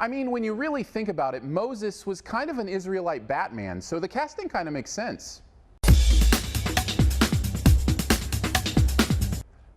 I mean, when you really think about it, Moses was kind of an Israelite Batman, so the casting kind of makes sense.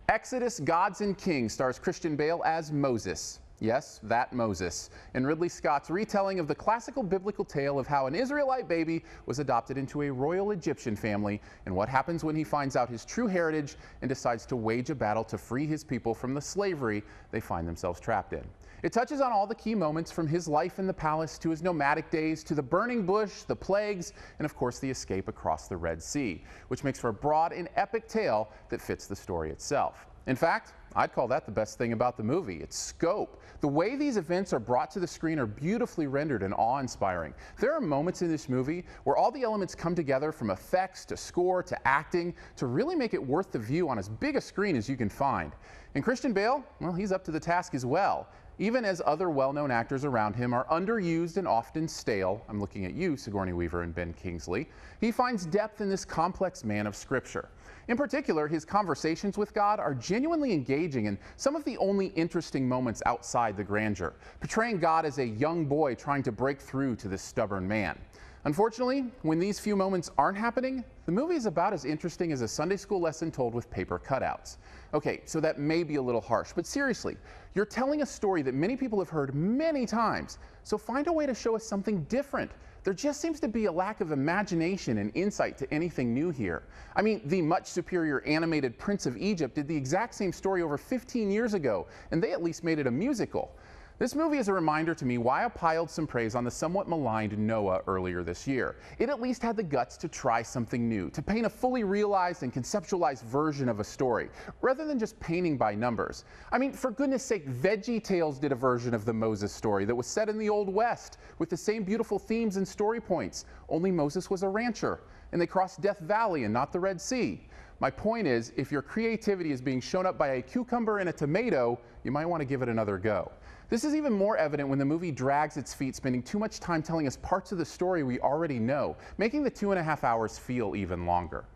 Exodus: Gods and Kings stars Christian Bale as Moses. Yes, that Moses, in Ridley Scott's retelling of the classical biblical tale of how an Israelite baby was adopted into a royal Egyptian family and what happens when he finds out his true heritage and decides to wage a battle to free his people from the slavery they find themselves trapped in. It touches on all the key moments from his life in the palace to his nomadic days to the burning bush, the plagues, and of course the escape across the Red Sea, which makes for a broad and epic tale that fits the story itself. In fact, I'd call that the best thing about the movie, its scope. The way these events are brought to the screen are beautifully rendered and awe-inspiring. There are moments in this movie where all the elements come together, from effects to score to acting, to really make it worth the view on as big a screen as you can find. And Christian Bale, well, he's up to the task as well. Even as other well-known actors around him are underused and often stale, I'm looking at you, Sigourney Weaver and Ben Kingsley, he finds depth in this complex man of Scripture. In particular, his conversations with God are genuinely engaging and some of the only interesting moments outside the grandeur, portraying God as a young boy trying to break through to this stubborn man. Unfortunately, when these few moments aren't happening, the movie is about as interesting as a Sunday school lesson told with paper cutouts. Okay, so that may be a little harsh, but seriously, you're telling a story that many people have heard many times, so find a way to show us something different. There just seems to be a lack of imagination and insight to anything new here. I mean, the much superior animated Prince of Egypt did the exact same story over 15 years ago, and they at least made it a musical. This movie is a reminder to me why I piled some praise on the somewhat maligned Noah earlier this year. It at least had the guts to try something new, to paint a fully realized and conceptualized version of a story, rather than just painting by numbers. I mean, for goodness sake, VeggieTales did a version of the Moses story that was set in the Old West, with the same beautiful themes and story points, only Moses was a rancher, and they crossed Death Valley and not the Red Sea. My point is, if your creativity is being shown up by a cucumber and a tomato, you might want to give it another go. This is even more evident when the movie drags its feet, spending too much time telling us parts of the story we already know, making the 2.5 hours feel even longer.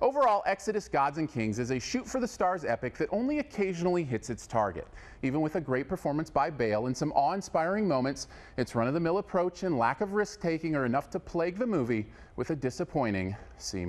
Overall, Exodus: Gods and Kings is a shoot-for-the-stars epic that only occasionally hits its target. Even with a great performance by Bale and some awe-inspiring moments, its run-of-the-mill approach and lack of risk-taking are enough to plague the movie with a disappointing C-.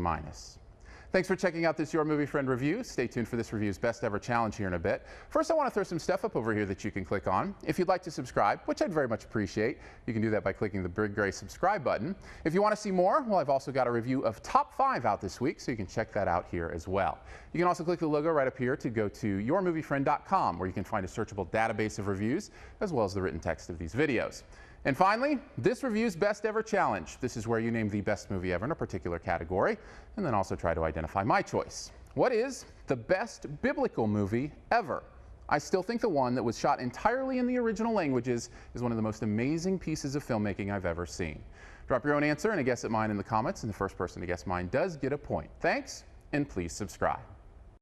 Thanks for checking out this Your Movie Friend review. Stay tuned for this review's best ever challenge here in a bit. First, I want to throw some stuff up over here that you can click on. If you'd like to subscribe, which I'd very much appreciate, you can do that by clicking the big gray subscribe button. If you want to see more, well, I've also got a review of Top 5 out this week, so you can check that out here as well. You can also click the logo right up here to go to yourmoviefriend.com, where you can find a searchable database of reviews, as well as the written text of these videos. And finally, this review's best ever challenge. This is where you name the best movie ever in a particular category, and then also try to identify my choice. What is the best biblical movie ever? I still think the one that was shot entirely in the original languages is one of the most amazing pieces of filmmaking I've ever seen. Drop your own answer and a guess at mine in the comments, and the first person to guess mine does get a point. Thanks, and please subscribe.